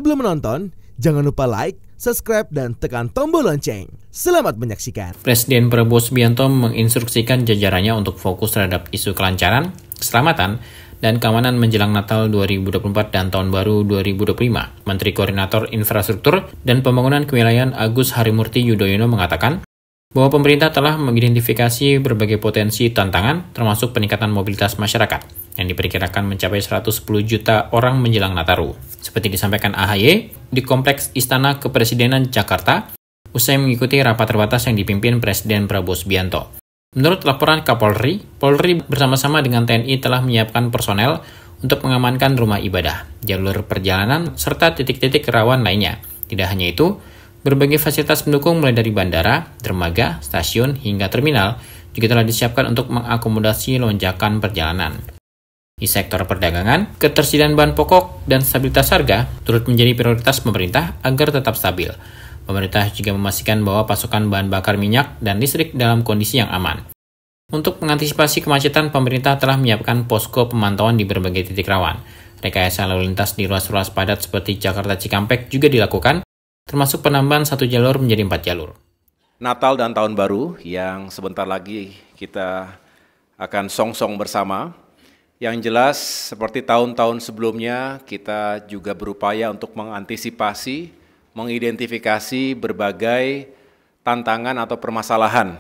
Sebelum menonton, jangan lupa like, subscribe, dan tekan tombol lonceng. Selamat menyaksikan. Presiden Prabowo Subianto menginstruksikan jajarannya untuk fokus terhadap isu kelancaran, keselamatan, dan keamanan menjelang Natal 2024 dan Tahun Baru 2025. Menteri Koordinator Infrastruktur dan Pembangunan Kewilayahan Agus Harimurti Yudhoyono mengatakan bahwa pemerintah telah mengidentifikasi berbagai potensi tantangan, termasuk peningkatan mobilitas masyarakat, yang diperkirakan mencapai 110 juta orang menjelang Nataru. Seperti disampaikan AHY di Kompleks Istana Kepresidenan Jakarta, usai mengikuti rapat terbatas yang dipimpin Presiden Prabowo Subianto. Menurut laporan Kapolri, Polri bersama-sama dengan TNI telah menyiapkan personel untuk mengamankan rumah ibadah, jalur perjalanan, serta titik-titik rawan lainnya. Tidak hanya itu, berbagai fasilitas pendukung mulai dari bandara, dermaga, stasiun, hingga terminal juga telah disiapkan untuk mengakomodasi lonjakan perjalanan. Di sektor perdagangan, ketersediaan bahan pokok dan stabilitas harga turut menjadi prioritas pemerintah agar tetap stabil. Pemerintah juga memastikan bahwa pasokan bahan bakar minyak dan listrik dalam kondisi yang aman. Untuk mengantisipasi kemacetan, pemerintah telah menyiapkan posko pemantauan di berbagai titik rawan. Rekayasa lalu lintas di ruas-ruas padat seperti Jakarta Cikampek juga dilakukan, termasuk penambahan 1 jalur menjadi 4 jalur. Natal dan Tahun Baru yang sebentar lagi kita akan song-song bersama. Yang jelas, seperti tahun-tahun sebelumnya, kita juga berupaya untuk mengantisipasi, mengidentifikasi berbagai tantangan atau permasalahan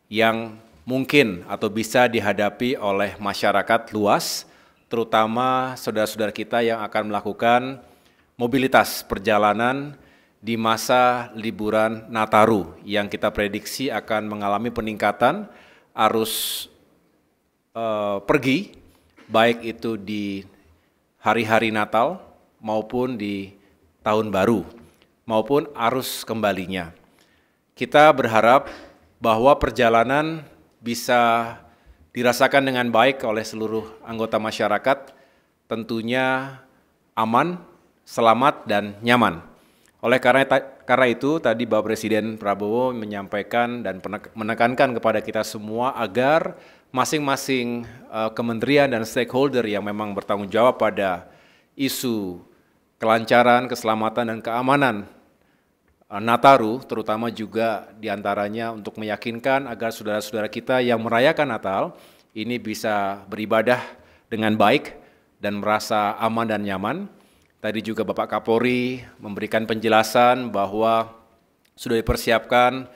yang mungkin atau bisa dihadapi oleh masyarakat luas, terutama saudara-saudara kita yang akan melakukan mobilitas perjalanan di masa liburan Nataru yang kita prediksi akan mengalami peningkatan arus pergi, baik itu di hari-hari Natal maupun di Tahun Baru, maupun arus kembalinya. Kita berharap bahwa perjalanan bisa dirasakan dengan baik oleh seluruh anggota masyarakat, tentunya aman, selamat, dan nyaman. Oleh karena itu, tadi Bapak Presiden Prabowo menyampaikan dan menekankan kepada kita semua agar masing-masing kementerian dan stakeholder yang memang bertanggung jawab pada isu kelancaran, keselamatan, dan keamanan Nataru, terutama juga diantaranya untuk meyakinkan agar saudara-saudara kita yang merayakan Natal ini bisa beribadah dengan baik dan merasa aman dan nyaman. Tadi juga Bapak Kapolri memberikan penjelasan bahwa sudah dipersiapkan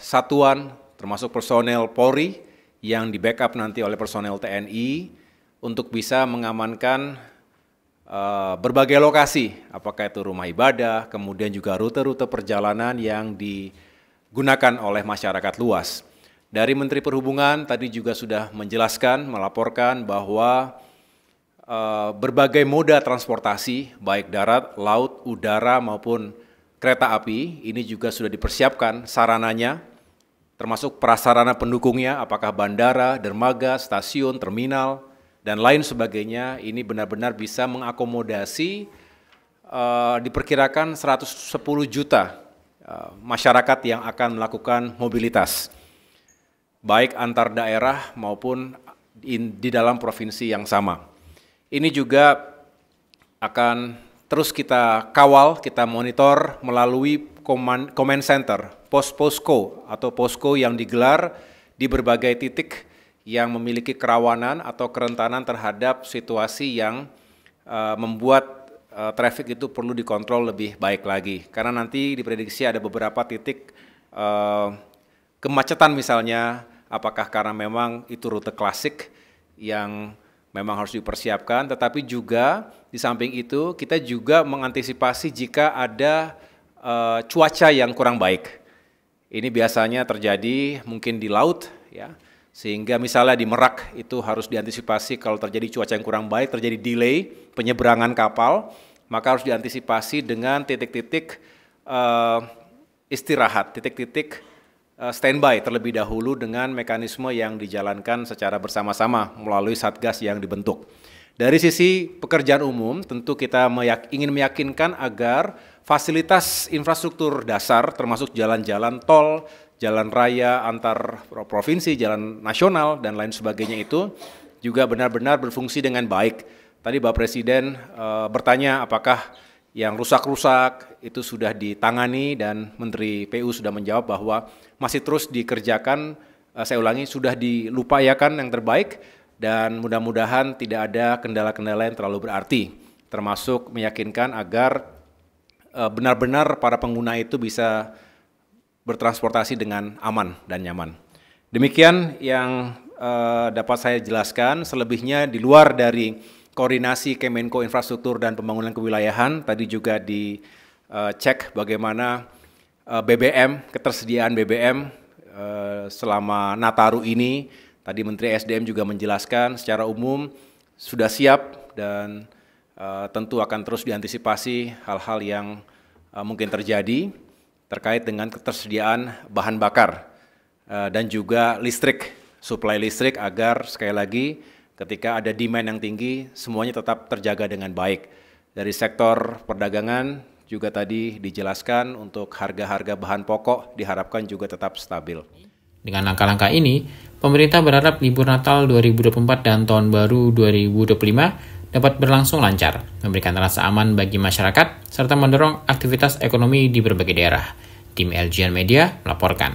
satuan termasuk personel Polri yang di-backup nanti oleh personel TNI untuk bisa mengamankan berbagai lokasi, apakah itu rumah ibadah, kemudian juga rute-rute perjalanan yang digunakan oleh masyarakat luas. Dari Menteri Perhubungan tadi juga sudah menjelaskan, melaporkan bahwa berbagai moda transportasi, baik darat, laut, udara, maupun kereta api, ini juga sudah dipersiapkan sarananya, termasuk prasarana pendukungnya, apakah bandara, dermaga, stasiun, terminal, dan lain sebagainya, ini benar-benar bisa mengakomodasi diperkirakan 110 juta masyarakat yang akan melakukan mobilitas, baik antar daerah maupun di dalam provinsi yang sama. Ini juga akan terus kita kawal, kita monitor melalui command center, posko atau posko yang digelar di berbagai titik yang memiliki kerawanan atau kerentanan terhadap situasi yang membuat traffic itu perlu dikontrol lebih baik lagi. Karena nanti diprediksi ada beberapa titik kemacetan misalnya, apakah karena memang itu rute klasik yang memang harus dipersiapkan, tetapi juga di samping itu kita juga mengantisipasi jika ada cuaca yang kurang baik. Ini biasanya terjadi mungkin di laut, ya, sehingga misalnya di Merak itu harus diantisipasi kalau terjadi cuaca yang kurang baik, terjadi delay penyeberangan kapal, maka harus diantisipasi dengan titik-titik istirahat, titik-titik standby terlebih dahulu dengan mekanisme yang dijalankan secara bersama-sama melalui satgas yang dibentuk. Dari sisi pekerjaan umum, tentu kita ingin meyakinkan agar fasilitas infrastruktur dasar termasuk jalan-jalan tol, jalan raya antar provinsi, jalan nasional, dan lain sebagainya itu juga benar-benar berfungsi dengan baik. Tadi Bapak Presiden bertanya apakah yang rusak-rusak itu sudah ditangani dan Menteri PU sudah menjawab bahwa masih terus dikerjakan, saya ulangi, sudah dilupayakan yang terbaik dan mudah-mudahan tidak ada kendala-kendala yang terlalu berarti, termasuk meyakinkan agar benar-benar para pengguna itu bisa bertransportasi dengan aman dan nyaman. Demikian yang dapat saya jelaskan, selebihnya di luar dari koordinasi Kemenko Infrastruktur dan Pembangunan Kewilayahan, tadi juga dicek bagaimana BBM, ketersediaan BBM selama Nataru ini. Tadi Menteri SDM juga menjelaskan secara umum sudah siap dan tentu akan terus diantisipasi hal-hal yang mungkin terjadi terkait dengan ketersediaan bahan bakar dan juga listrik, suplai listrik agar sekali lagi ketika ada demand yang tinggi, semuanya tetap terjaga dengan baik. Dari sektor perdagangan juga tadi dijelaskan untuk harga-harga bahan pokok diharapkan juga tetap stabil. Dengan langkah-langkah ini, pemerintah berharap libur Natal 2024 dan Tahun Baru 2025 dapat berlangsung lancar, memberikan rasa aman bagi masyarakat, serta mendorong aktivitas ekonomi di berbagai daerah. Tim LGN Media melaporkan.